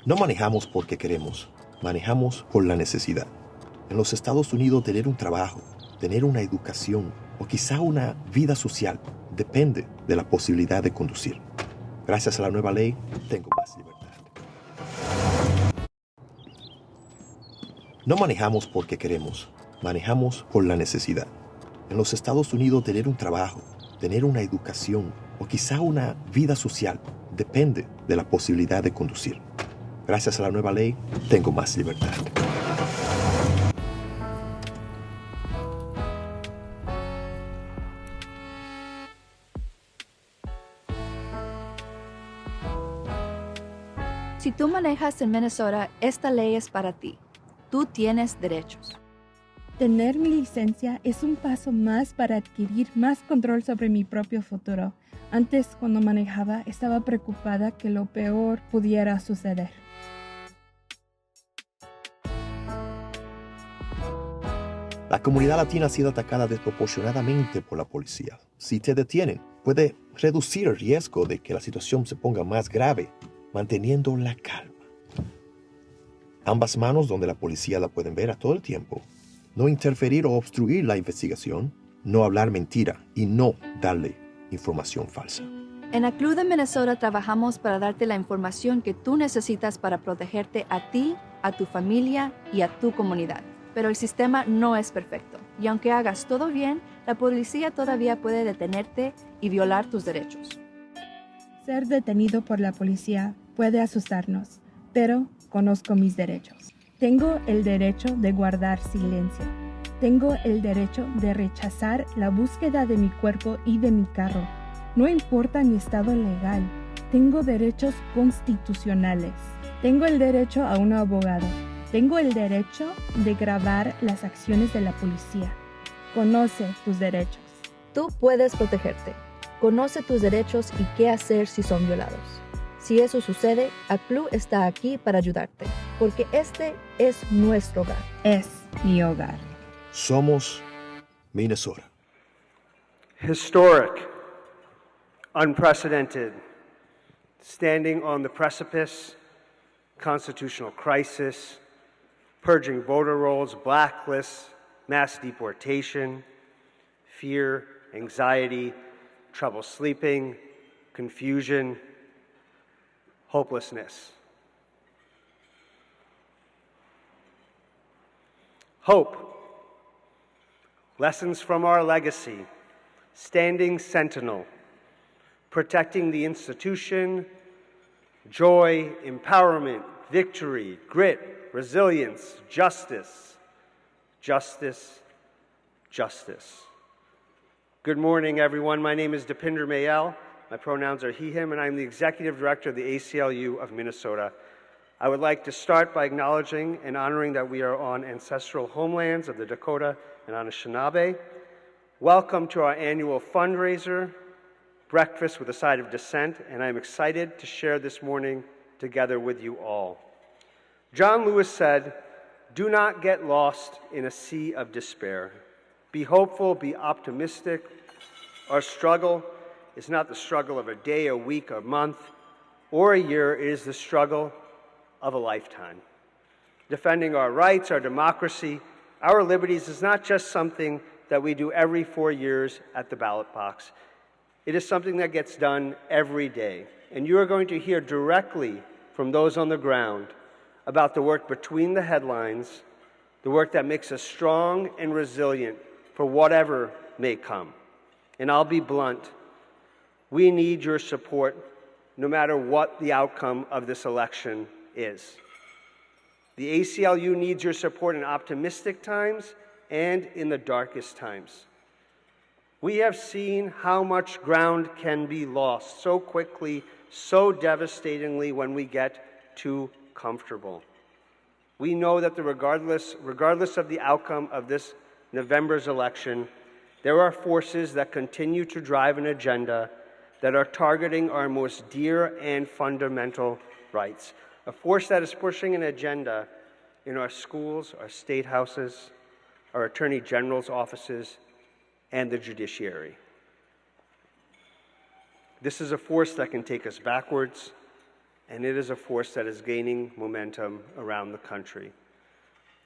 No manejamos porque queremos, manejamos por la necesidad. En los Estados Unidos, tener un trabajo, tener una educación o quizá una vida social depende de la posibilidad de conducir. Gracias a la nueva ley, tengo más libertad. No manejamos porque queremos, manejamos por la necesidad. En los Estados Unidos, tener un trabajo, tener una educación o quizá una vida social depende de la posibilidad de conducir. Gracias a la nueva ley, tengo más libertad. Si tú manejas en Minnesota, esta ley es para ti. Tú tienes derechos. Tener mi licencia es un paso más para adquirir más control sobre mi propio futuro. Antes, cuando manejaba, estaba preocupada que lo peor pudiera suceder. La comunidad latina ha sido atacada desproporcionadamente por la policía. Si te detienen, puede reducir el riesgo de que la situación se ponga más grave, manteniendo la calma. Ambas manos donde la policía la pueden ver a todo el tiempo. No interferir o obstruir la investigación, no hablar mentira y no darle información falsa. En ACLU de Minnesota trabajamos para darte la información que tú necesitas para protegerte a ti, a tu familia y a tu comunidad. Pero el sistema no es perfecto. Y aunque hagas todo bien, la policía todavía puede detenerte y violar tus derechos. Ser detenido por la policía puede asustarnos, pero conozco mis derechos. Tengo el derecho de guardar silencio. Tengo el derecho de rechazar la búsqueda de mi cuerpo y de mi carro. No importa mi estado legal. Tengo derechos constitucionales. Tengo el derecho a un abogado. Tengo el derecho de grabar las acciones de la policía. Conoce tus derechos. Tú puedes protegerte. Conoce tus derechos y qué hacer si son violados. Si eso sucede, ACLU está aquí para ayudarte, porque este es nuestro hogar. Es mi hogar. Somos Minnesota. Historic, unprecedented, standing on the precipice, constitutional crisis, purging voter rolls, blacklists, mass deportation, fear, anxiety, trouble sleeping, confusion, hopelessness. Hope. Lessons from our legacy. Standing sentinel. Protecting the institution. Joy, empowerment, victory, grit, resilience, justice. Justice, justice. Good morning, everyone. My name is Deepinder Mayal. My pronouns are he, him, and I'm the Executive Director of the ACLU of Minnesota. I would like to start by acknowledging and honoring that we are on ancestral homelands of the Dakota and Anishinaabe. Welcome to our annual fundraiser, Breakfast with a Side of Dissent, and I'm excited to share this morning together with you all. John Lewis said, "Do not get lost in a sea of despair. Be hopeful, be optimistic. Our struggle is not the struggle of a day, a week, a month, or a year. It is the struggle of a lifetime. Defending our rights, our democracy, our liberties is not just something that we do every 4 years at the ballot box. It is something that gets done every day. And you are going to hear directly from those on the ground about the work between the headlines, the work that makes us strong and resilient for whatever may come. And I'll be blunt. We need your support no matter what the outcome of this election is. The ACLU needs your support in optimistic times and in the darkest times. We have seen how much ground can be lost so quickly, so devastatingly when we get too comfortable. We know that regardless of the outcome of this November's election, there are forces that continue to drive an agenda that are targeting our most dear and fundamental rights. A force that is pushing an agenda in our schools, our state houses, our attorney general's offices, and the judiciary. This is a force that can take us backwards, and it is a force that is gaining momentum around the country.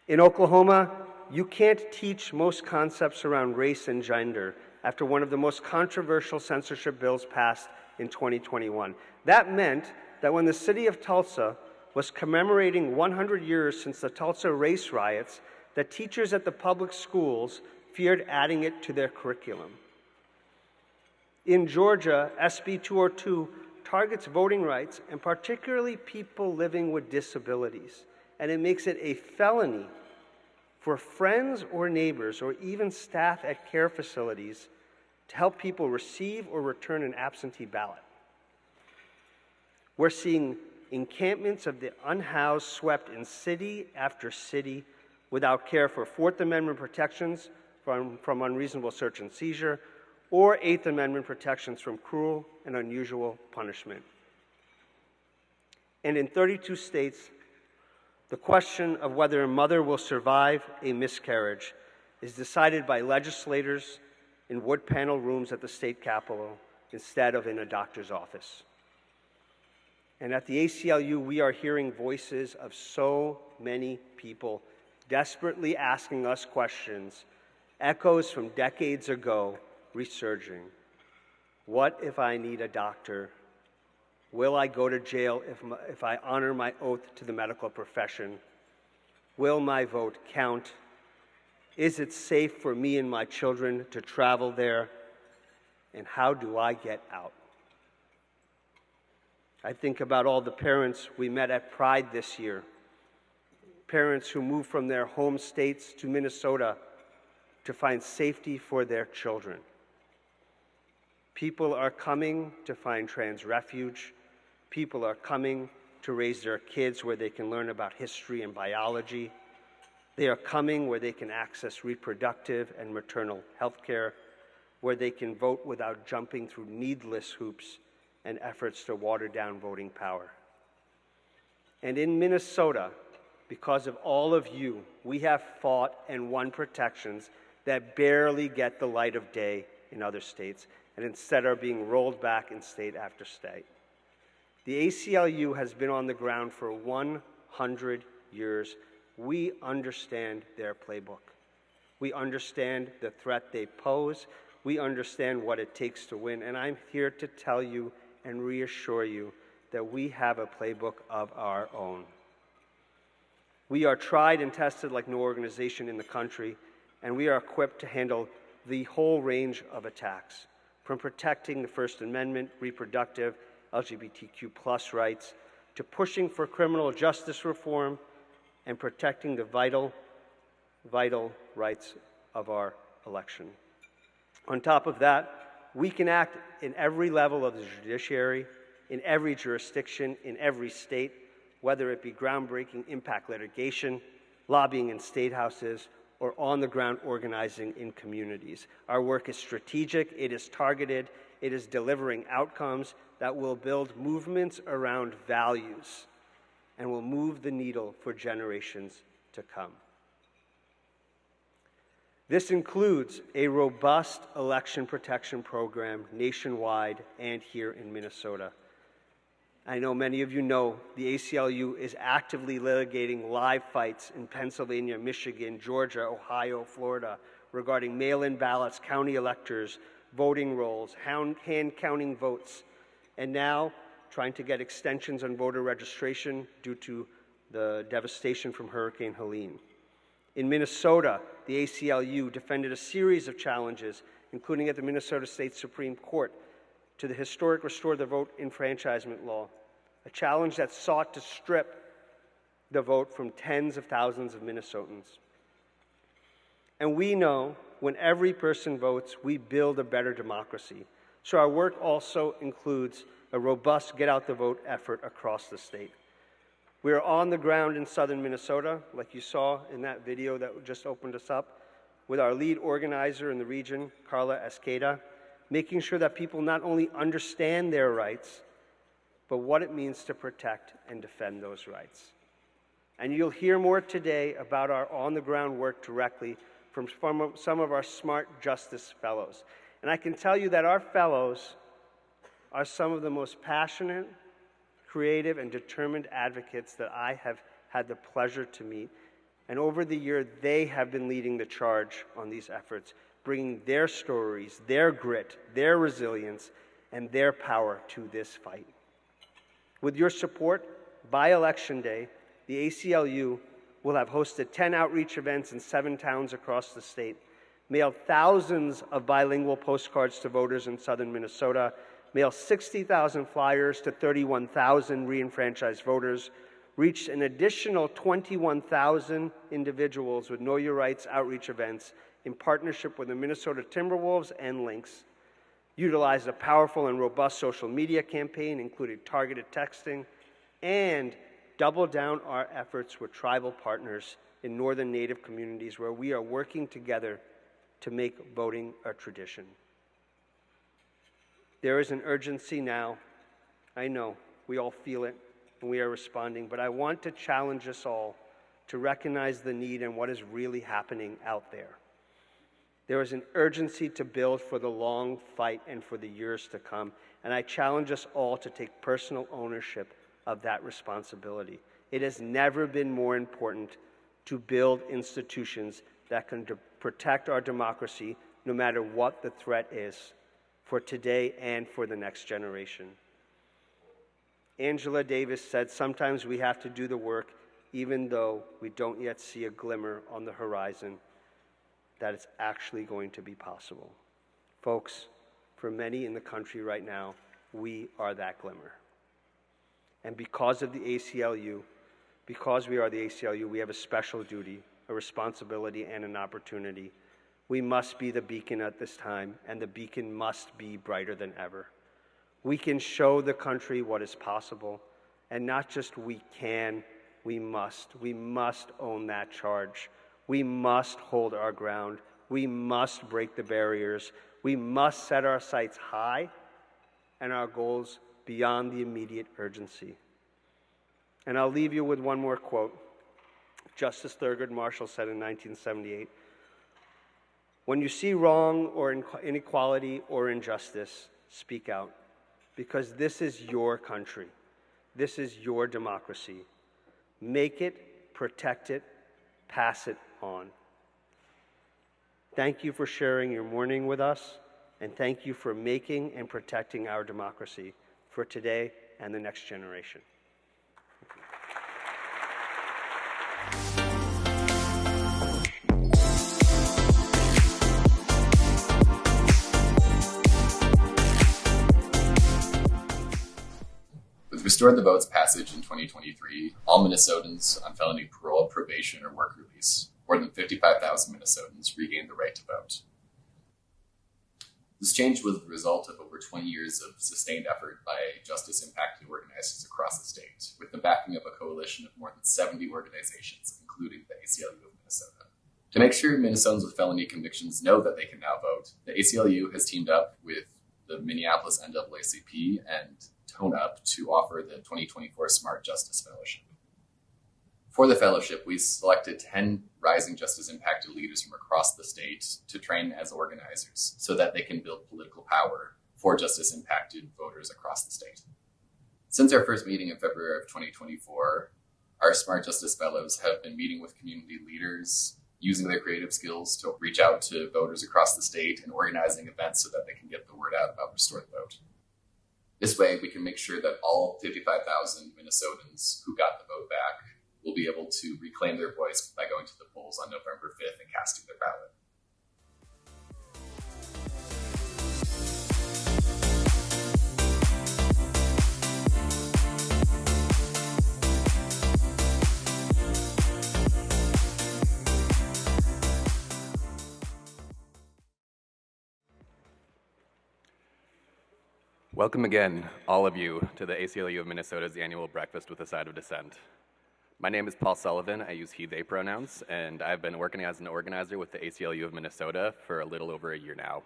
In Oklahoma, you can't teach most concepts around race and gender after one of the most controversial censorship bills passed in 2021. That meant that when the city of Tulsa was commemorating 100 years since the Tulsa race riots, that teachers at the public schools feared adding it to their curriculum. In Georgia, SB 202 targets voting rights, and particularly people living with disabilities, and it makes it a felony for friends or neighbors or even staff at care facilities to help people receive or return an absentee ballot. We're seeing encampments of the unhoused swept in city after city without care for Fourth Amendment protections from unreasonable search and seizure, or Eighth Amendment protections from cruel and unusual punishment. And in 32 states, the question of whether a mother will survive a miscarriage is decided by legislators in wood panel rooms at the state capitol instead of in a doctor's office. And at the ACLU, we are hearing voices of so many people desperately asking us questions, echoes from decades ago resurging. What if I need a doctor? Will I go to jail if I honor my oath to the medical profession? Will my vote count? Is it safe for me and my children to travel there? And how do I get out? I think about all the parents we met at Pride this year, parents who moved from their home states to Minnesota to find safety for their children. People are coming to find trans refuge. People are coming to raise their kids where they can learn about history and biology. They are coming where they can access reproductive and maternal health care, where they can vote without jumping through needless hoops and efforts to water down voting power. And in Minnesota, because of all of you, we have fought and won protections that barely get the light of day in other states, and instead are being rolled back in state after state. The ACLU has been on the ground for 100 years. We understand their playbook. We understand the threat they pose. We understand what it takes to win. And I'm here to tell you and reassure you that we have a playbook of our own. We are tried and tested like no organization in the country, and we are equipped to handle the whole range of attacks, from protecting the First Amendment, reproductive, LGBTQ+ rights, to pushing for criminal justice reform and protecting the vital rights of our election. On top of that, we can act in every level of the judiciary, in every jurisdiction, in every state, whether it be groundbreaking impact litigation, lobbying in state houses, or on-the-ground organizing in communities. Our work is strategic, it is targeted, it is delivering outcomes that will build movements around values and will move the needle for generations to come. This includes a robust election protection program nationwide and here in Minnesota. I know many of you know the ACLU is actively litigating live fights in Pennsylvania, Michigan, Georgia, Ohio, Florida regarding mail-in ballots, county electors, voting rolls, hand-counting votes, and now trying to get extensions on voter registration due to the devastation from Hurricane Helene. In Minnesota, the ACLU defended a series of challenges, including at the Minnesota State Supreme Court, to the historic Restore the Vote enfranchisement law, a challenge that sought to strip the vote from tens of thousands of Minnesotans. And we know when every person votes, we build a better democracy. So our work also includes a robust Get Out the Vote effort across the state. We are on the ground in southern Minnesota, like you saw in that video that just opened us up, with our lead organizer in the region, Carla Esqueda, making sure that people not only understand their rights, but what it means to protect and defend those rights. And you'll hear more today about our on-the-ground work directly from some of our Smart Justice Fellows. And I can tell you that our fellows are some of the most passionate, creative, and determined advocates that I have had the pleasure to meet. And over the year, they have been leading the charge on these efforts, bringing their stories, their grit, their resilience, and their power to this fight. With your support, by Election Day, the ACLU will have hosted 10 outreach events in 7 towns across the state, mailed thousands of bilingual postcards to voters in southern Minnesota, mailed 60,000 flyers to 31,000 re-enfranchised voters, reached an additional 21,000 individuals with Know Your Rights outreach events in partnership with the Minnesota Timberwolves and Lynx, utilized a powerful and robust social media campaign, including targeted texting, and doubled down our efforts with tribal partners in northern Native communities where we are working together to make voting a tradition. There is an urgency now. I know, we all feel it, and we are responding, but I want to challenge us all to recognize the need and what is really happening out there. There is an urgency to build for the long fight and for the years to come, and I challenge us all to take personal ownership of that responsibility. It has never been more important to build institutions that can protect our democracy no matter what the threat is, for today and for the next generation. Angela Davis said, "Sometimes we have to do the work even though we don't yet see a glimmer on the horizon that it's actually going to be possible." Folks, for many in the country right now, we are that glimmer. And because of the ACLU, because we are the ACLU, we have a special duty, a responsibility, and an opportunity. We must be the beacon at this time, and the beacon must be brighter than ever. We can show the country what is possible, and not just we can, we must. We must own that charge. We must hold our ground. We must break the barriers. We must set our sights high and our goals beyond the immediate urgency. And I'll leave you with one more quote. Justice Thurgood Marshall said in 1978, "When you see wrong or inequality or injustice, speak out, because this is your country. This is your democracy. Make it, protect it, pass it on." Thank you for sharing your morning with us, and thank you for making and protecting our democracy for today and the next generation. With Restore the Vote's passage in 2023, all Minnesotans on felony parole, probation, or work release, more than 55,000 Minnesotans, regained the right to vote. This change was the result of over 20 years of sustained effort by justice-impacted organizers across the state, with the backing of a coalition of more than 70 organizations, including the ACLU of Minnesota. To make sure Minnesotans with felony convictions know that they can now vote, the ACLU has teamed up with the Minneapolis NAACP and Tone Up to offer the 2024 Smart Justice Fellowship. For the fellowship, we selected 10 rising justice-impacted leaders from across the state to train as organizers so that they can build political power for justice-impacted voters across the state. Since our first meeting in February of 2024, our Smart Justice Fellows have been meeting with community leaders, using their creative skills to reach out to voters across the state and organizing events so that they can get the word out about Restore the Vote. This way, we can make sure that all 55,000 Minnesotans who got the vote back will be able to reclaim their voice by going to the polls on November 5th and casting their ballot. Welcome again, all of you, to the ACLU of Minnesota's annual Breakfast with the Side of Dissent. My name is Paul Sullivan. I use he, they pronouns, and I've been working as an organizer with the ACLU of Minnesota for a little over a year now.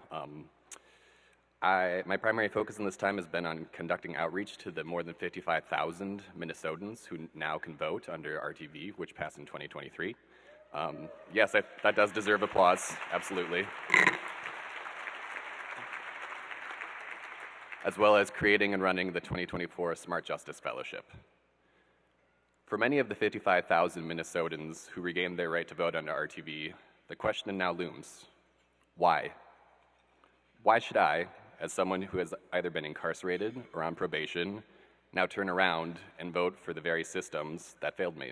My primary focus in this time has been on conducting outreach to the more than 55,000 Minnesotans who now can vote under RTV, which passed in 2023. Yes, that does deserve applause, absolutely. as well as creating and running the 2024 Smart Justice Fellowship. For many of the 55,000 Minnesotans who regained their right to vote under RTV, the question now looms: why? Why should I, as someone who has either been incarcerated or on probation, now turn around and vote for the very systems that failed me?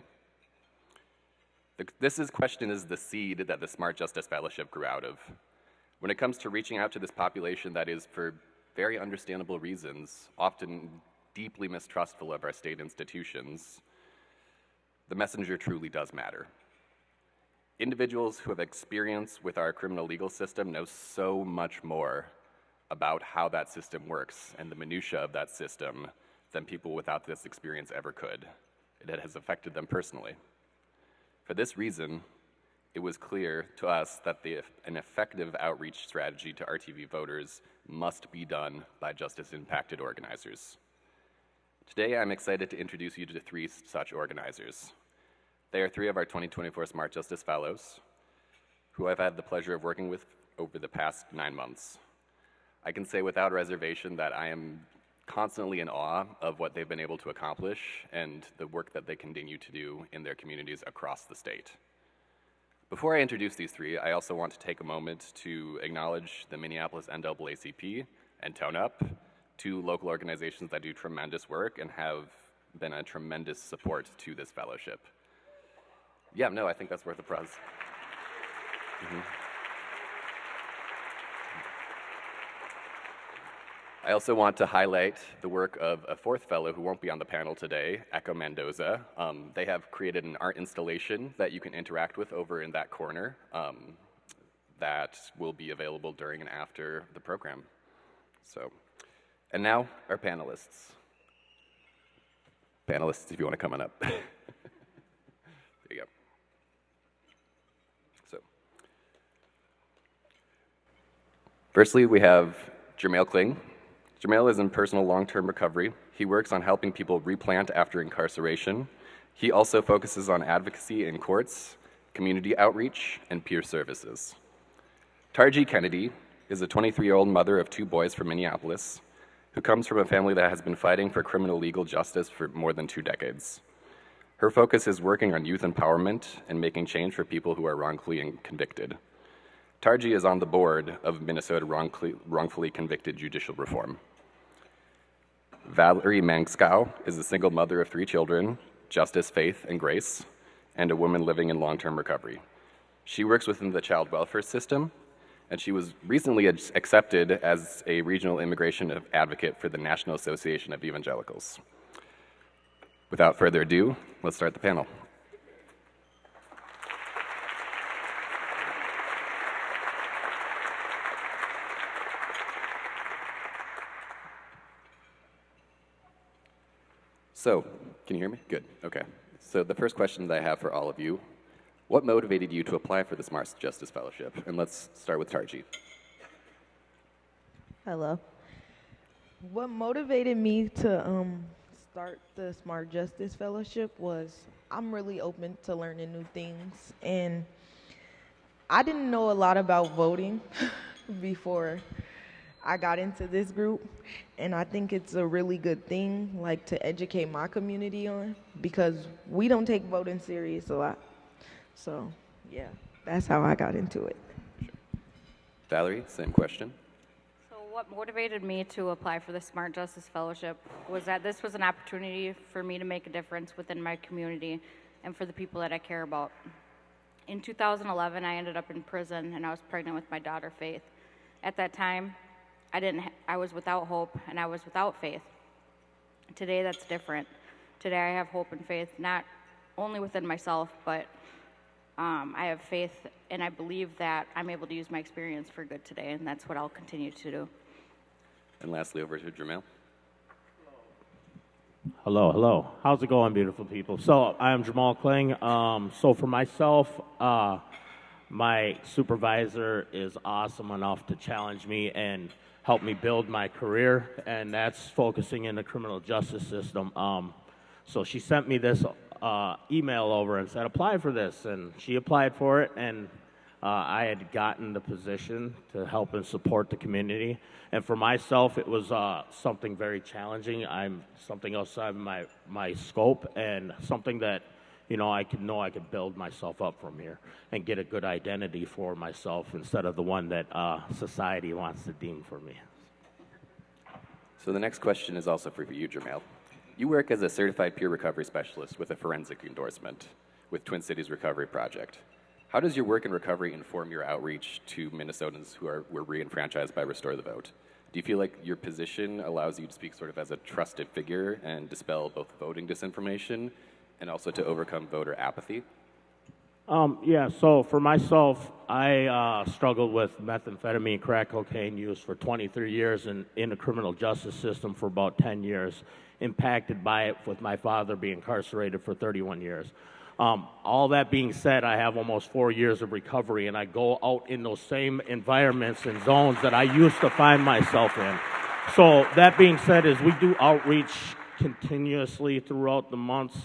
This question is the seed that the Smart Justice Fellowship grew out of. When it comes to reaching out to this population that is, for very understandable reasons, often deeply mistrustful of our state institutions, the messenger truly does matter. Individuals who have experience with our criminal legal system know so much more about how that system works and the minutiae of that system than people without this experience ever could. It has affected them personally. For this reason, it was clear to us that an effective outreach strategy to RTV voters must be done by justice-impacted organizers. Today, I'm excited to introduce you to 3 such organizers. They are 3 of our 2024 Smart Justice Fellows, who I've had the pleasure of working with over the past 9 months. I can say without reservation that I am constantly in awe of what they've been able to accomplish and the work that they continue to do in their communities across the state. Before I introduce these 3, I also want to take a moment to acknowledge the Minneapolis NAACP and Tone Up, 2 local organizations that do tremendous work and have been a tremendous support to this fellowship. Yeah, no, I think that's worth applause. I also want to highlight the work of a 4th fellow who won't be on the panel today, Echo Mendoza. They have created an art installation that you can interact with over in that corner that will be available during and after the program. And now our panelists. Panelists, if you want to come on up. There you go. Firstly, we have Jermail Kling. Jermail is in personal long-term recovery. He works on helping people replant after incarceration. He also focuses on advocacy in courts, community outreach, and peer services. Tarji Kennedy is a 23-year-old mother of 2 boys from Minneapolis who comes from a family that has been fighting for criminal legal justice for more than 2 decades. Her focus is working on youth empowerment and making change for people who are wrongfully convicted. Tarji is on the board of Minnesota Wrongfully Convicted Judicial Reform. Valerie Mangskow is a single mother of 3 children, Justice, Faith, and Grace, and a woman living in long-term recovery. She works within the child welfare system, and she was recently accepted as a regional immigration advocate for the National Association of Evangelicals. Without further ado, let's start the panel. So, can you hear me? Good, okay. So the first question that I have for all of you, what motivated you to apply for the Smart Justice Fellowship? And let's start with Tarji. Hello. What motivated me to start the Smart Justice Fellowship was I'm really open to learning new things, and I didn't know a lot about voting before I got into this group, and I think it's a really good thing, like, to educate my community on, because we don't take voting serious a lot. So, yeah, that's how I got into it. Sure. Valerie, same question. So what motivated me to apply for the Smart Justice Fellowship was that this was an opportunity for me to make a difference within my community and for the people that I care about. In 2011, I ended up in prison, and I was pregnant with my daughter, Faith. At that time, I was without hope, and I was without faith. Today, that's different. Today, I have hope and faith, not only within myself, but I have faith, and I believe that I'm able to use my experience for good today, and that's what I'll continue to do. And lastly, over to Jermail. Hello, hello. How's it going, beautiful people? So, I am Jamal Kling. So for myself, my supervisor is awesome enough to challenge me and help me build my career, and that's focusing in the criminal justice system. So she sent me this email over and said, apply for this, and she applied for it, and I had gotten the position to help and support the community. And for myself, it was something very challenging. I'm something outside my scope, and something that, I could build myself up from here and get a good identity for myself instead of the one that society wants to deem for me. So the next question is also for you, Jermail. You work as a certified peer recovery specialist with a forensic endorsement with Twin Cities Recovery Project. How does your work in recovery inform your outreach to Minnesotans who were re-enfranchised by Restore the Vote? Do you feel like your position allows you to speak sort of as a trusted figure and dispel both voting disinformation and also to overcome voter apathy? Yeah, so for myself, I struggled with methamphetamine, crack cocaine use for 23 years and in the criminal justice system for about 10 years, impacted by it with my father being incarcerated for 31 years. All that being said, I have almost 4 years of recovery, and I go out in those same environments and zones that I used to find myself in. So that being said, is we do outreach continuously throughout the months,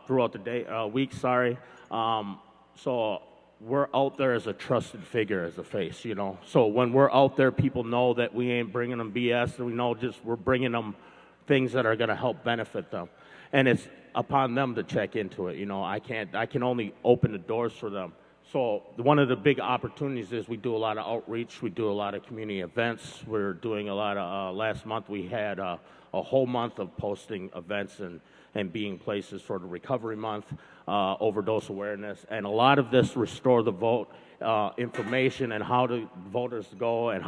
throughout the day, weeks, sorry. So we're out there as a trusted figure, as a face, So when we're out there, people know that we ain't bringing them BS, and we know we're bringing them things that are going to help benefit them. And it's upon them to check into it. I can only open the doors for them. So one of the big opportunities is we do a lot of outreach. We do a lot of community events. We're doing a lot of, last month we had a whole month of posting events and being places for the recovery month, overdose awareness, and a lot of this Restore the Vote information and how the voters go and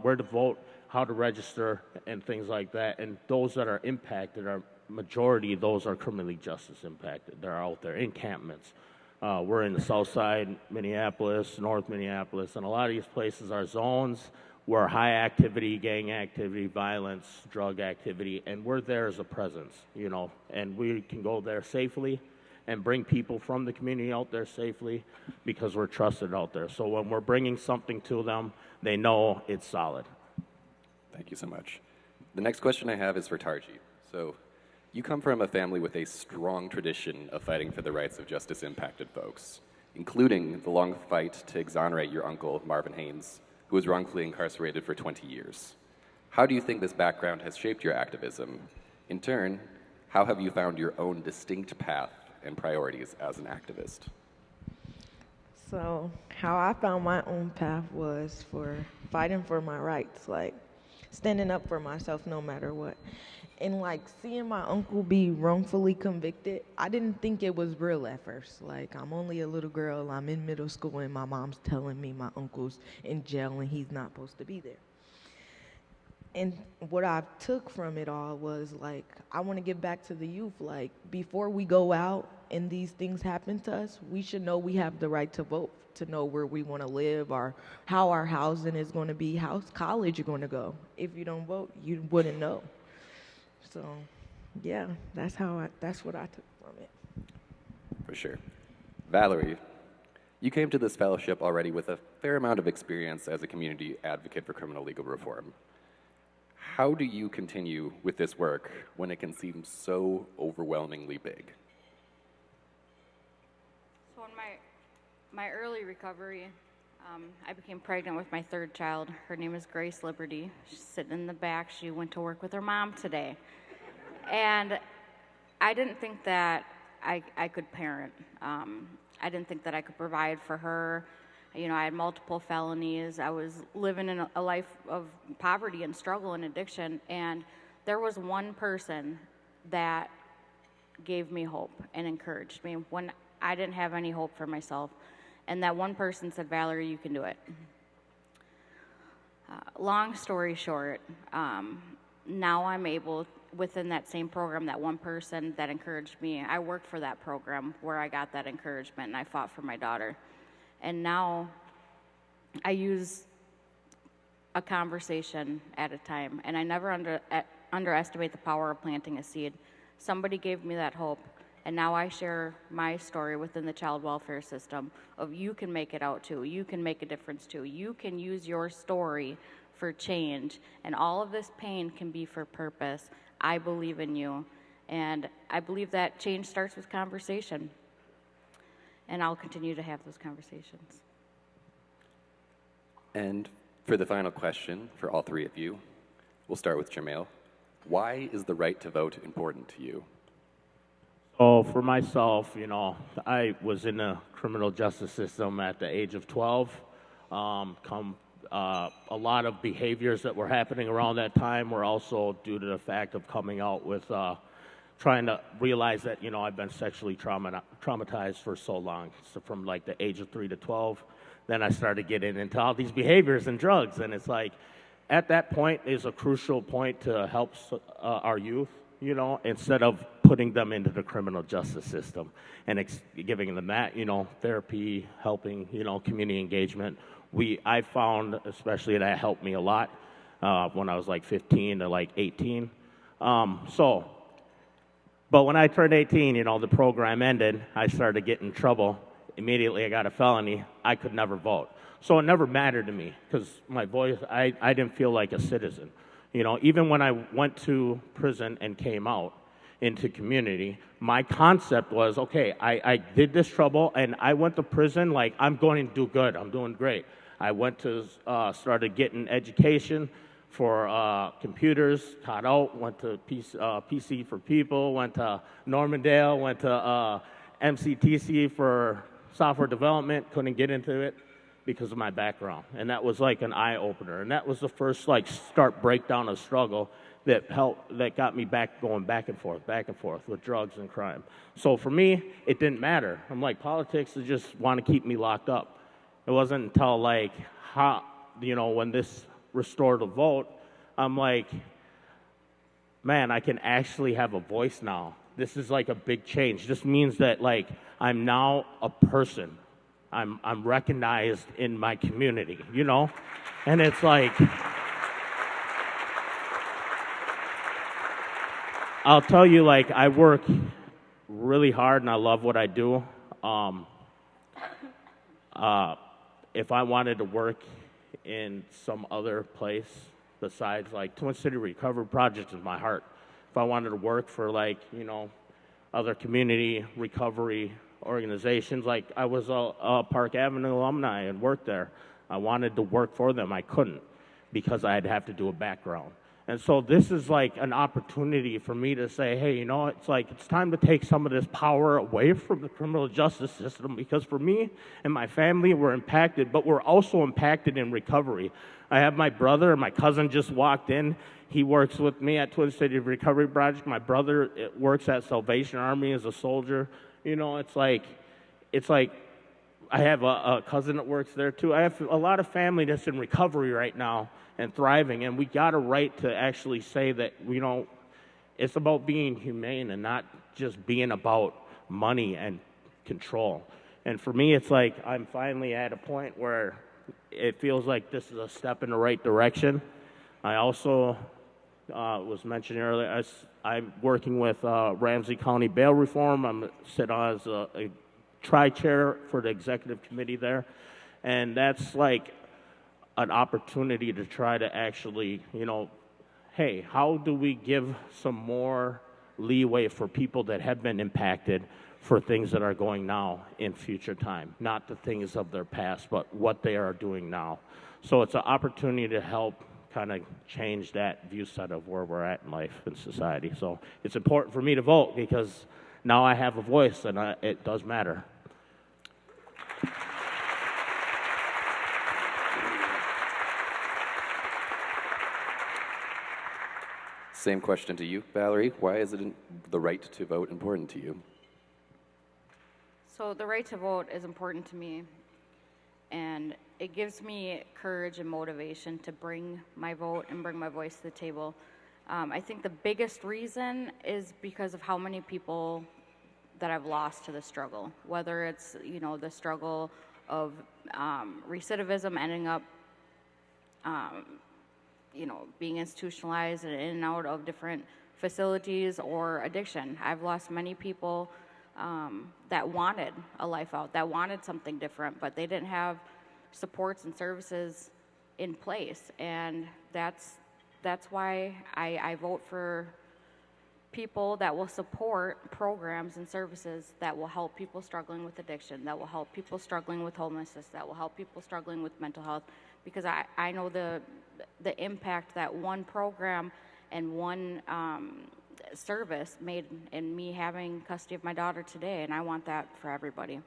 where to vote, how to register, and things like that. And those that are impacted are majority of those are criminally justice impacted. They're out there encampments. We're in the South Side, Minneapolis, North Minneapolis, and a lot of these places are zones where high activity, gang activity, violence, drug activity, and we're there as a presence, and we can go there safely and bring people from the community out there safely because we're trusted out there. So when we're bringing something to them, they know it's solid. Thank you so much. The next question I have is for Tarji. So you come from a family with a strong tradition of fighting for the rights of justice-impacted folks, including the long fight to exonerate your uncle, Marvin Haynes, who was wrongfully incarcerated for 20 years. How do you think this background has shaped your activism? In turn, how have you found your own distinct path and priorities as an activist? So how I found my own path was for fighting for my rights, like standing up for myself no matter what. And like seeing my uncle be wrongfully convicted, I didn't think it was real at first. Like, I'm only a little girl, I'm in middle school, and my mom's telling me my uncle's in jail and he's not supposed to be there. And what I took from it all was like, I want to give back to the youth. Like, before we go out and these things happen to us, we should know we have the right to vote, to know where we want to live, or how our housing is going to be, how college you're going to go. If you don't vote, you wouldn't know. So, yeah, that's what I took from it. For sure. Valerie, you came to this fellowship already with a fair amount of experience as a community advocate for criminal legal reform. How do you continue with this work when it can seem so overwhelmingly big? So in my early recovery, I became pregnant with my third child. Her name is Grace Liberty. She's sitting in the back. She went to work with her mom today. And I didn't think that I could parent. I didn't think that I could provide for her. I had multiple felonies. I was living in a life of poverty and struggle and addiction. And there was one person that gave me hope and encouraged me when I didn't have any hope for myself. And that one person said, Valerie, you can do it. Long story short, now I'm able, within that same program, that one person that encouraged me, I worked for that program where I got that encouragement, and I fought for my daughter. And now I use a conversation at a time, and I never underestimate the power of planting a seed. Somebody gave me that hope, and now I share my story within the child welfare system of you can make it out too, you can make a difference too, you can use your story for change, and all of this pain can be for purpose. I believe in you, and I believe that change starts with conversation, and I'll continue to have those conversations. And for the final question for all three of you, we'll start with Jermail. Why is the right to vote important to you? So for myself, I was in the criminal justice system at the age of 12. A lot of behaviors that were happening around that time were also due to the fact of coming out with trying to realize that, I've been sexually traumatized for so long. So from like the age of 3 to 12, then I started getting into all these behaviors and drugs. And it's like, at that point is a crucial point to help our youth, instead of putting them into the criminal justice system and giving them that, therapy, helping, community engagement. I found especially that helped me a lot when I was like 15 to like 18. But when I turned 18, the program ended. I started getting in trouble. Immediately, I got a felony. I could never vote. So it never mattered to me because my voice, I didn't feel like a citizen. Even when I went to prison and came out into community, my concept was, okay, I did this trouble and I went to prison like I'm going to do good. I'm doing great. I went to, started getting education for computers, taught out, went to PC for People, went to Normandale, went to MCTC for software development, couldn't get into it because of my background. And that was like an eye-opener. And that was the first start breakdown of struggle that got me going back and forth with drugs and crime. So for me, it didn't matter. I'm like, politics is just want to keep me locked up. It wasn't until when this restored the vote, I'm like, man, I can actually have a voice now. This is like a big change. This means that I'm now a person. I'm recognized in my community, And it's like, I'll tell you, I work really hard and I love what I do. If I wanted to work in some other place besides Twin City Recovery Project is my heart. If I wanted to work for other community recovery organizations, I was a Park Avenue alumni and worked there. I wanted to work for them. I couldn't because I'd have to do a background. And so this is an opportunity for me to say, hey, it's time to take some of this power away from the criminal justice system because for me and my family, we're impacted, but we're also impacted in recovery. I have my brother, my cousin just walked in. He works with me at Twin City Recovery Project. My brother works at Salvation Army as a soldier. It's like I have a cousin that works there too. I have a lot of family that's in recovery right now and thriving, and we got a right to actually say that, it's about being humane and not just being about money and control. And for me, it's I'm finally at a point where it feels like this is a step in the right direction. I also was mentioned earlier, I'm working with Ramsey County Bail Reform. I'm sitting on as a tri-chair for the executive committee there. And that's an opportunity to try to actually, hey, how do we give some more leeway for people that have been impacted for things that are going now in future time, not the things of their past, but what they are doing now. So it's an opportunity to help kind of change that view set of where we're at in life and society. So it's important for me to vote because now I have a voice and it does matter. Same question to you, Valerie. Why is the right to vote important to you? So the right to vote is important to me, and it gives me courage and motivation to bring my vote and bring my voice to the table. I think the biggest reason is because of how many people that I've lost to the struggle, whether it's, the struggle of recidivism ending up, being institutionalized and in and out of different facilities, or addiction. I've lost many people that wanted a life out, that wanted something different, but they didn't have supports and services in place. And that's why I vote for people that will support programs and services that will help people struggling with addiction, that will help people struggling with homelessness, that will help people struggling with mental health, because I know the impact that one program and one service made in me having custody of my daughter today, and I want that for everybody.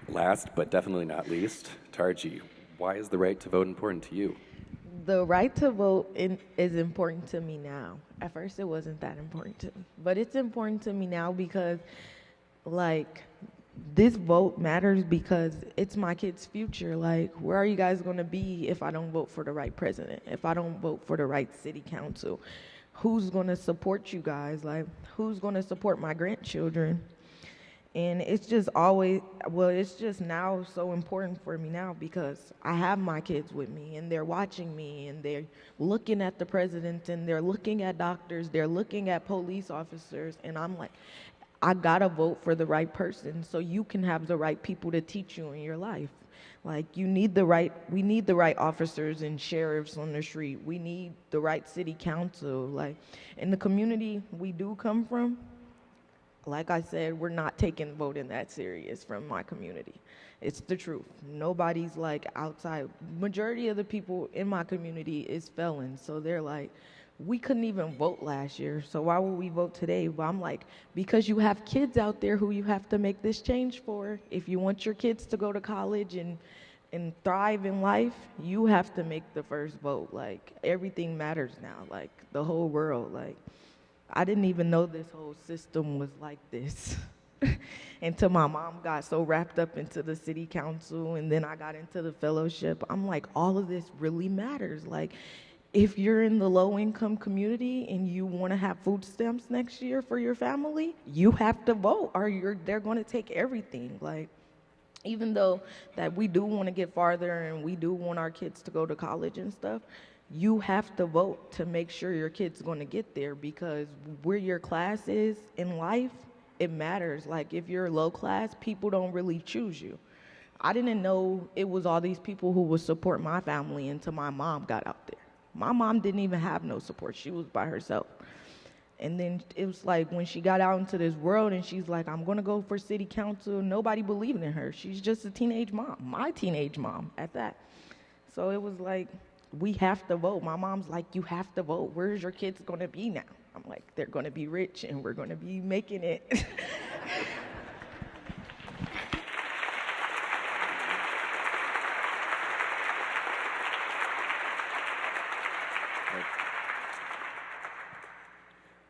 Last but definitely not least, Tarji, why is the right to vote important to you? The right to vote is important to me now. At first, it wasn't that important to me, but it's important to me now because, like, this vote matters because it's my kid's future. Like, where are you guys going to be if I don't vote for the right president? If I don't vote for the right city council? Who's going to support you guys? Like, who's going to support my grandchildren? And it's just always, well, it's just now so important for me now because I have my kids with me and they're watching me and they're looking at the president and they're looking at doctors, they're looking at police officers, and I'm like, I gotta vote for the right person so you can have the right people to teach you in your life. Like, we need the right officers and sheriffs on the street. We need the right city council. Like, in the community we do come from, like I said, we're not taking voting that serious from my community. It's the truth. Nobody's like outside. Majority of the people in my community is felons, so they're like, we couldn't even vote last year, so why would we vote today? But I'm like, because you have kids out there who you have to make this change for. If you want your kids to go to college and thrive in life, you have to make the first vote. Like, everything matters now, like the whole world. Like, I didn't even know this whole system was like this until my mom got so wrapped up into the city council, and then I got into the fellowship. I'm like, all of this really matters. Like, if you're in the low-income community and you want to have food stamps next year for your family, you have to vote, or they're going to take everything. Like, even though that we do want to get farther and we do want our kids to go to college and stuff, you have to vote to make sure your kid's going to get there, because where your class is in life, it matters. Like, if you're low class, people don't really choose you. I didn't know it was all these people who would support my family until my mom got out there. My mom didn't even have no support. She was by herself. And then it was like when she got out into this world and she's like, I'm going to go for city council, nobody believed in her. She's just a teenage mom, my teenage mom at that. So it was like, we have to vote. My mom's like, you have to vote. Where's your kids going to be now? I'm like, they're going to be rich and we're going to be making it.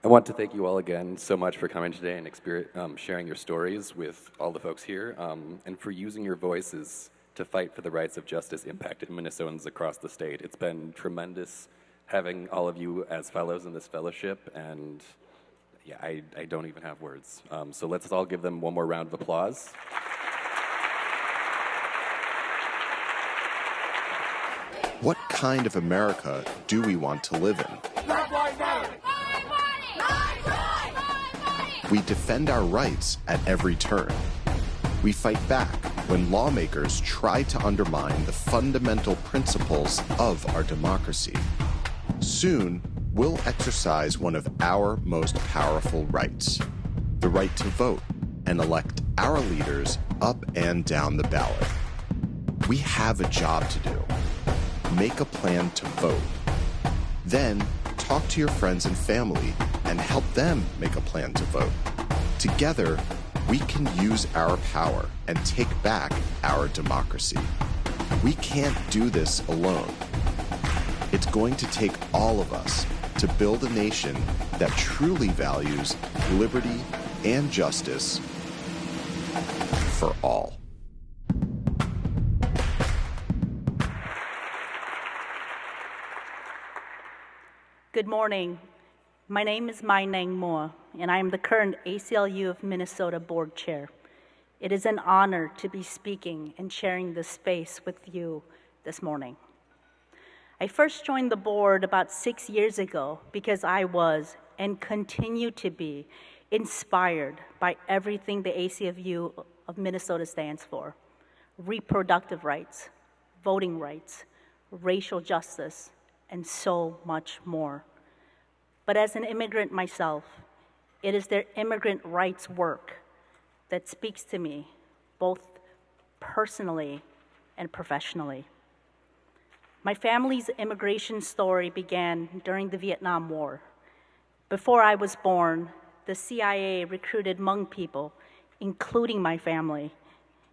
I want to thank you all again so much for coming today and sharing your stories with all the folks here, and for using your voices to fight for the rights of justice impacted Minnesotans across the state. It's been tremendous having all of you as fellows in this fellowship, and yeah, I don't even have words. So let's all give them one more round of applause. What kind of America do we want to live in? We defend our rights at every turn. We fight back when lawmakers try to undermine the fundamental principles of our democracy. Soon, we'll exercise one of our most powerful rights, the right to vote and elect our leaders up and down the ballot. We have a job to do. Make a plan to vote. Then, talk to your friends and family and help them make a plan to vote. Together, we can use our power and take back our democracy. We can't do this alone. It's going to take all of us to build a nation that truly values liberty and justice for all. Good morning. My name is Mai Nang Moa, and I am the current ACLU of Minnesota Board Chair. It is an honor to be speaking and sharing this space with you this morning. I first joined the board about 6 years ago because I was, and continue to be, inspired by everything the ACLU of Minnesota stands for: reproductive rights, voting rights, racial justice, and so much more. But as an immigrant myself, It is their immigrant rights work that speaks to me, both personally and professionally. My family's immigration story began during the Vietnam War. Before I was born, the CIA recruited Hmong people, including my family,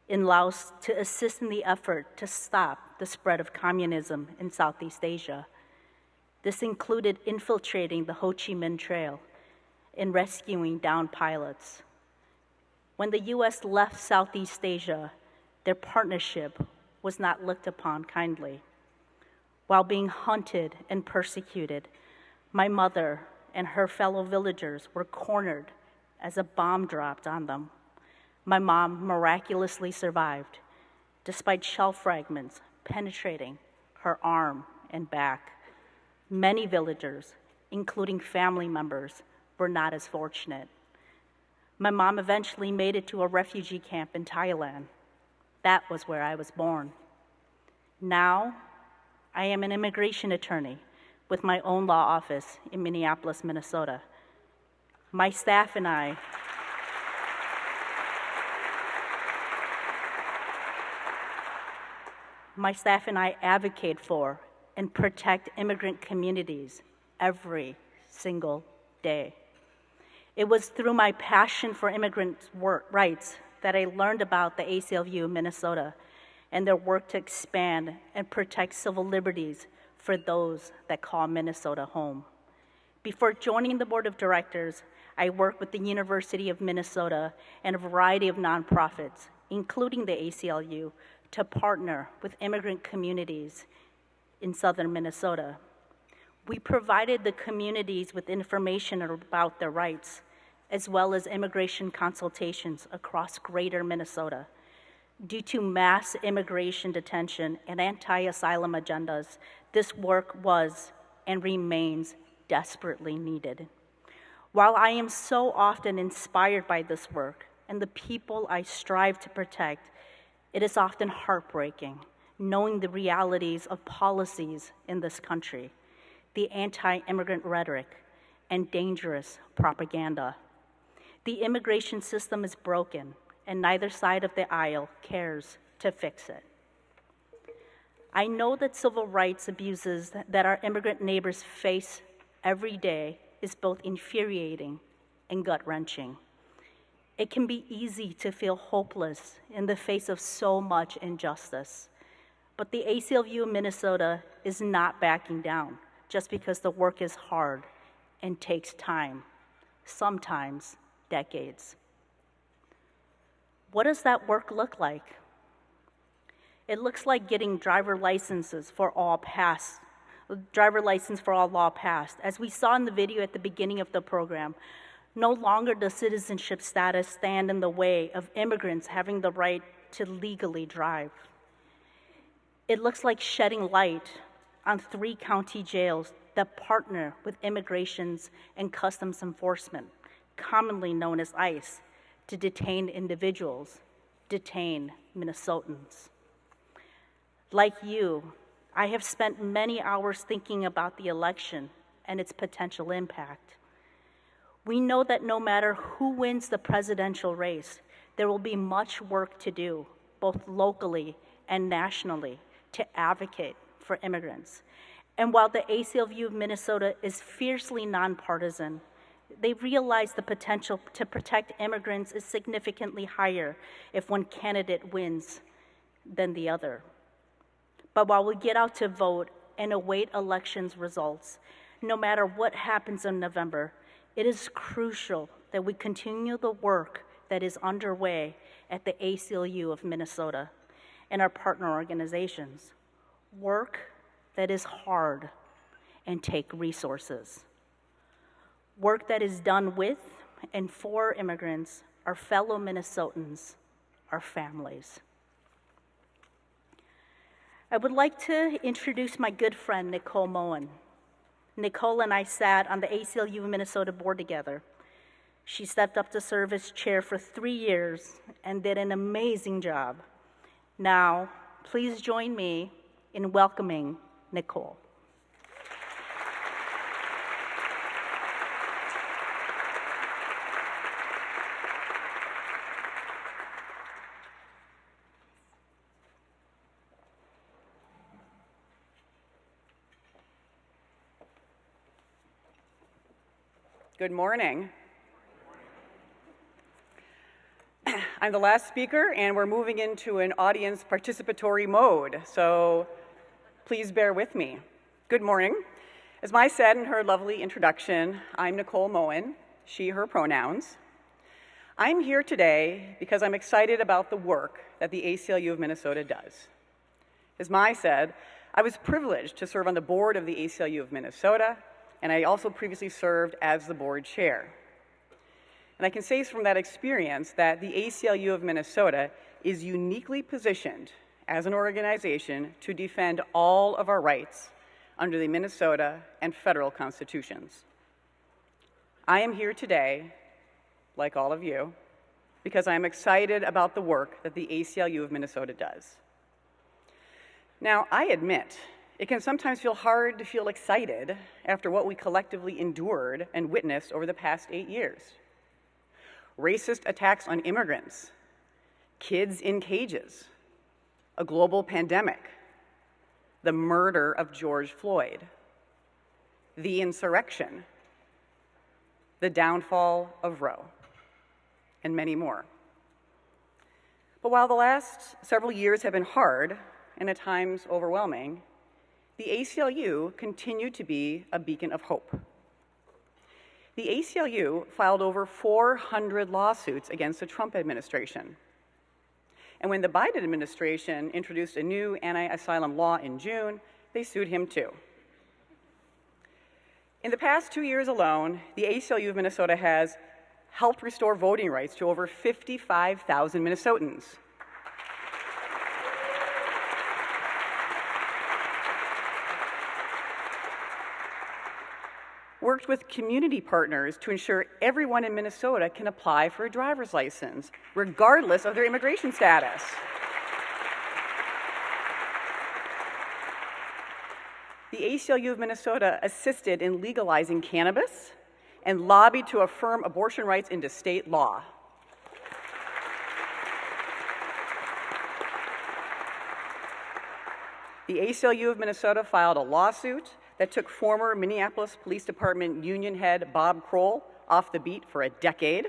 in Laos to assist in the effort to stop the spread of communism in Southeast Asia. This included infiltrating the Ho Chi Minh Trail and rescuing downed pilots. When the U.S. left Southeast Asia, their partnership was not looked upon kindly. While being hunted and persecuted, my mother and her fellow villagers were cornered as a bomb dropped on them. My mom miraculously survived, despite shell fragments penetrating her arm and back. Many villagers, including family members, were not as fortunate. My mom eventually made it to a refugee camp in Thailand. That was where I was born. Now, I am an immigration attorney with my own law office in Minneapolis, Minnesota. My staff and I advocate for and protect immigrant communities every single day. It was through my passion for immigrant rights that I learned about the ACLU of Minnesota and their work to expand and protect civil liberties for those that call Minnesota home. Before joining the board of directors, I worked with the University of Minnesota and a variety of nonprofits, including the ACLU, to partner with immigrant communities in southern Minnesota. We provided the communities with information about their rights, as well as immigration consultations across greater Minnesota. Due to mass immigration detention and anti-asylum agendas, this work was and remains desperately needed. While I am so often inspired by this work and the people I strive to protect, it is often heartbreaking knowing the realities of policies in this country, the anti-immigrant rhetoric, and dangerous propaganda. The immigration system is broken, and neither side of the aisle cares to fix it. I know that civil rights abuses that our immigrant neighbors face every day is both infuriating and gut-wrenching. It can be easy to feel hopeless in the face of so much injustice. But the ACLU of Minnesota is not backing down just because the work is hard and takes time, sometimes decades. What does that work look like? It looks like getting driver license for all law passed. As we saw in the video at the beginning of the program, no longer does citizenship status stand in the way of immigrants having the right to legally drive. It looks like shedding light on 3 county jails that partner with immigrations and customs enforcement, commonly known as ICE, to detain individuals, detain Minnesotans. Like you, I have spent many hours thinking about the election and its potential impact. We know that no matter who wins the presidential race, there will be much work to do, both locally and nationally, to advocate for immigrants. And while the ACLU of Minnesota is fiercely nonpartisan, they realize the potential to protect immigrants is significantly higher if one candidate wins than the other. But while we get out to vote and await elections results, no matter what happens in November, it is crucial that we continue the work that is underway at the ACLU of Minnesota and our partner organizations. Work that is hard and take resources. Work that is done with and for immigrants, our fellow Minnesotans, our families. I would like to introduce my good friend, Nicole Moen. Nicole and I sat on the ACLU of Minnesota board together. She stepped up to serve as chair for 3 years and did an amazing job. Now, please join me in welcoming Nicole. Good morning. I'm the last speaker, and we're moving into an audience participatory mode, so please bear with me. Good morning. As Mai said in her lovely introduction, I'm Nicole Moen, she, her pronouns. I'm here today because I'm excited about the work that the ACLU of Minnesota does. As Mai said, I was privileged to serve on the board of the ACLU of Minnesota, and I also previously served as the board chair. And I can say from that experience that the ACLU of Minnesota is uniquely positioned as an organization to defend all of our rights under the Minnesota and federal constitutions. I am here today, like all of you, because I am excited about the work that the ACLU of Minnesota does. Now, I admit, it can sometimes feel hard to feel excited after what we collectively endured and witnessed over the past 8 years. Racist attacks on immigrants, kids in cages, a global pandemic, the murder of George Floyd, the insurrection, the downfall of Roe, and many more. But while the last several years have been hard and at times overwhelming, the ACLU continued to be a beacon of hope. The ACLU filed over 400 lawsuits against the Trump administration. And when the Biden administration introduced a new anti-asylum law in June, they sued him too. In the past 2 years alone, the ACLU of Minnesota has helped restore voting rights to over 55,000 Minnesotans. Worked with community partners to ensure everyone in Minnesota can apply for a driver's license, regardless of their immigration status. The ACLU of Minnesota assisted in legalizing cannabis and lobbied to affirm abortion rights into state law. The ACLU of Minnesota filed a lawsuit that took former Minneapolis Police Department union head Bob Kroll off the beat for a decade.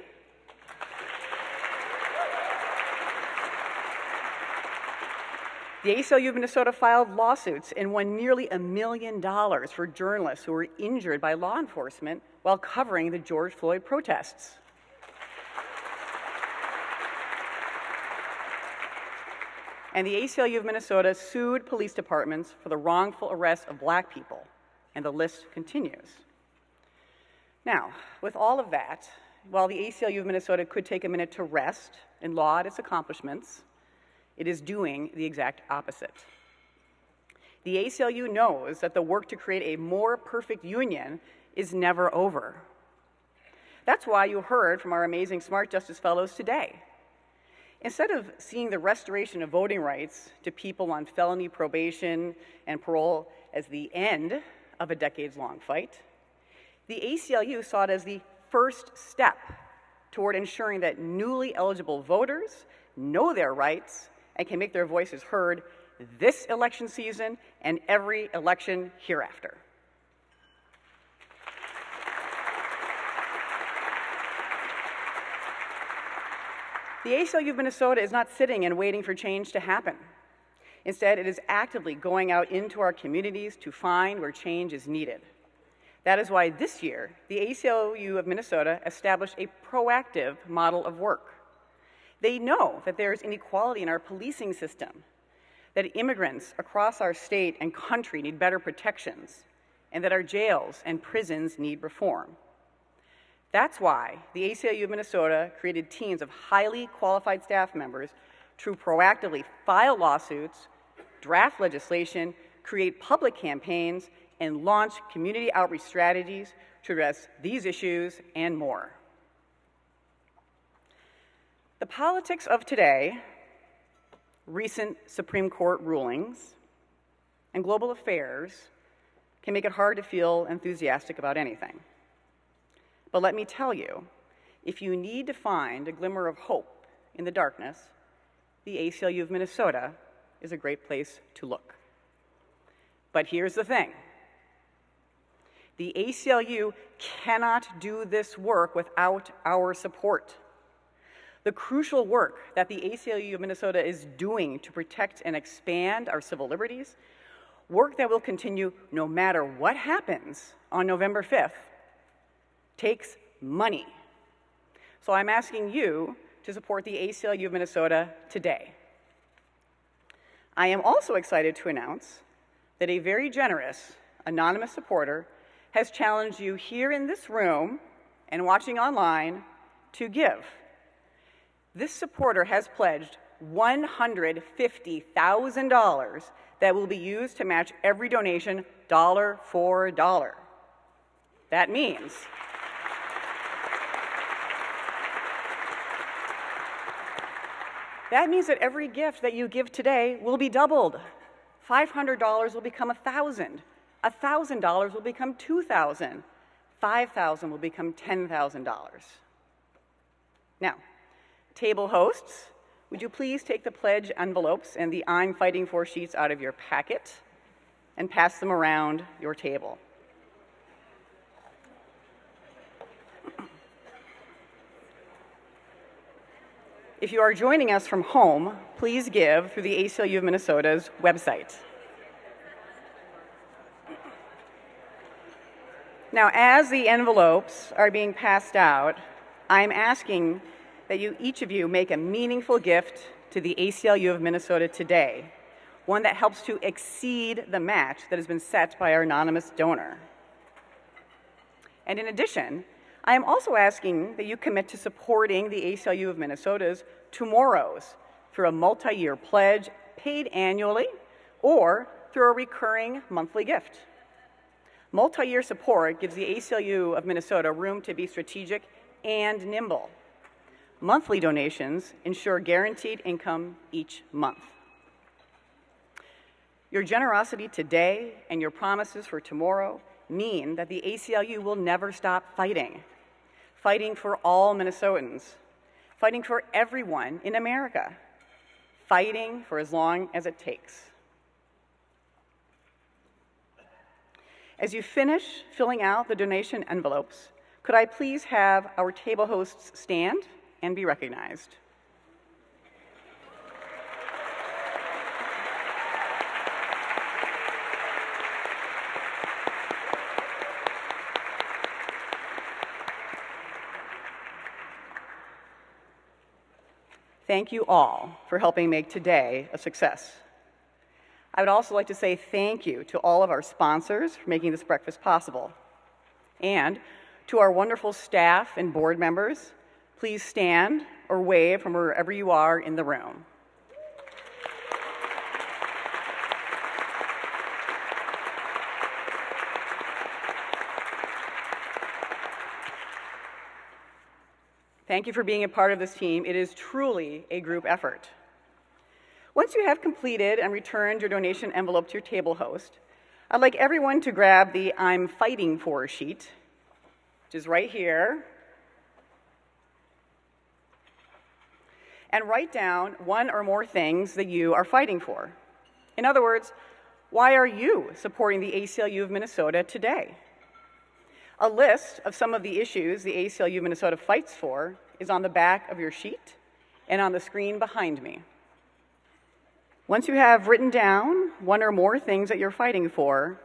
The ACLU of Minnesota filed lawsuits and won nearly $1 million for journalists who were injured by law enforcement while covering the George Floyd protests. And the ACLU of Minnesota sued police departments for the wrongful arrest of Black people, and the list continues. Now, with all of that, while the ACLU of Minnesota could take a minute to rest and laud its accomplishments, it is doing the exact opposite. The ACLU knows that the work to create a more perfect union is never over. That's why you heard from our amazing Smart Justice Fellows today. Instead of seeing the restoration of voting rights to people on felony probation and parole as the end of a decades-long fight, the ACLU saw it as the first step toward ensuring that newly eligible voters know their rights and can make their voices heard this election season and every election hereafter. The ACLU of Minnesota is not sitting and waiting for change to happen. Instead, it is actively going out into our communities to find where change is needed. That is why this year, the ACLU of Minnesota established a proactive model of work. They know that there is inequality in our policing system, that immigrants across our state and country need better protections, and that our jails and prisons need reform. That's why the ACLU of Minnesota created teams of highly qualified staff members to proactively file lawsuits, draft legislation, create public campaigns, and launch community outreach strategies to address these issues and more. The politics of today, recent Supreme Court rulings, and global affairs can make it hard to feel enthusiastic about anything. But let me tell you, if you need to find a glimmer of hope in the darkness, the ACLU of Minnesota is a great place to look. But here's the thing. The ACLU cannot do this work without our support. The crucial work that the ACLU of Minnesota is doing to protect and expand our civil liberties, work that will continue no matter what happens on November 5th, takes money. So I'm asking you to support the ACLU of Minnesota today. I am also excited to announce that a very generous, anonymous supporter has challenged you here in this room and watching online to give. This supporter has pledged $150,000 that will be used to match every donation dollar for dollar. That means that every gift that you give today will be doubled. $500 will become $1,000. $1,000 will become $2,000. $5,000 will become $10,000. Now, table hosts, would you please take the pledge envelopes and the I'm Fighting For sheets out of your packet and pass them around your table. If you are joining us from home, please give through the ACLU of Minnesota's website. Now, as the envelopes are being passed out, I'm asking that each of you make a meaningful gift to the ACLU of Minnesota today, one that helps to exceed the match that has been set by our anonymous donor. And in addition, I am also asking that you commit to supporting the ACLU of Minnesota's Tomorrows through a multi-year pledge paid annually or through a recurring monthly gift. Multi-year support gives the ACLU of Minnesota room to be strategic and nimble. Monthly donations ensure guaranteed income each month. Your generosity today and your promises for tomorrow mean that the ACLU will never stop fighting for all Minnesotans, fighting for everyone in America, fighting for as long as it takes. As you finish filling out the donation envelopes, could I please have our table hosts stand and be recognized? Thank you all for helping make today a success. I would also like to say thank you to all of our sponsors for making this breakfast possible. And to our wonderful staff and board members, please stand or wave from wherever you are in the room. Thank you for being a part of this team. It is truly a group effort. Once you have completed and returned your donation envelope to your table host, I'd like everyone to grab the I'm Fighting For sheet, which is right here, and write down one or more things that you are fighting for. In other words, why are you supporting the ACLU of Minnesota today? A list of some of the issues the ACLU of Minnesota fights for is on the back of your sheet and on the screen behind me. Once you have written down one or more things that you're fighting for,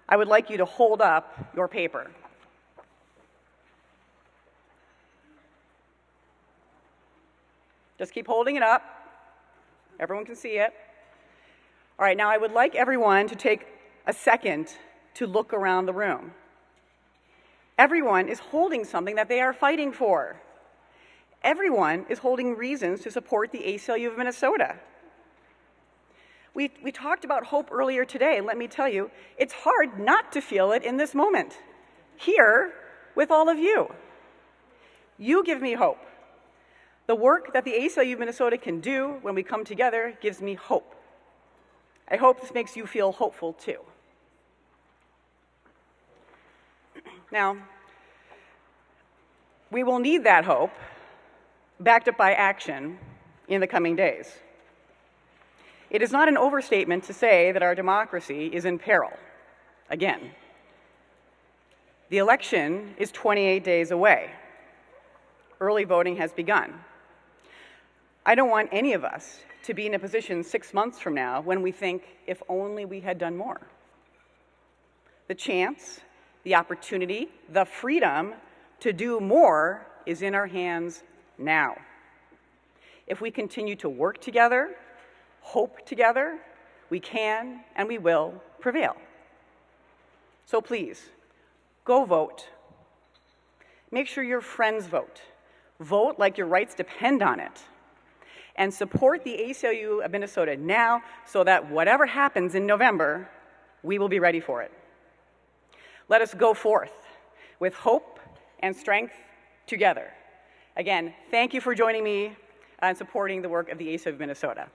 I would like you to hold up your paper. Just keep holding it up. Everyone can see it. All right, now I would like everyone to take a second to look around the room. Everyone is holding something that they are fighting for. Everyone is holding reasons to support the ACLU of Minnesota. We talked about hope earlier today, and let me tell you, it's hard not to feel it in this moment, here with all of you. You give me hope. The work that the ACLU of Minnesota can do when we come together gives me hope. I hope this makes you feel hopeful too. Now, we will need that hope backed up by action in the coming days. It is not an overstatement to say that our democracy is in peril, again. The election is 28 days away. Early voting has begun. I don't want any of us to be in a position 6 months from now when we think, if only we had done more. The chance, the opportunity, the freedom to do more is in our hands now. If we continue to work together, hope together, we can and we will prevail. So please, go vote. Make sure your friends vote. Vote like your rights depend on it. And support the ACLU of Minnesota now so that whatever happens in November, we will be ready for it. Let us go forth with hope and strength together. Again, thank you for joining me and supporting the work of the ACLU of Minnesota.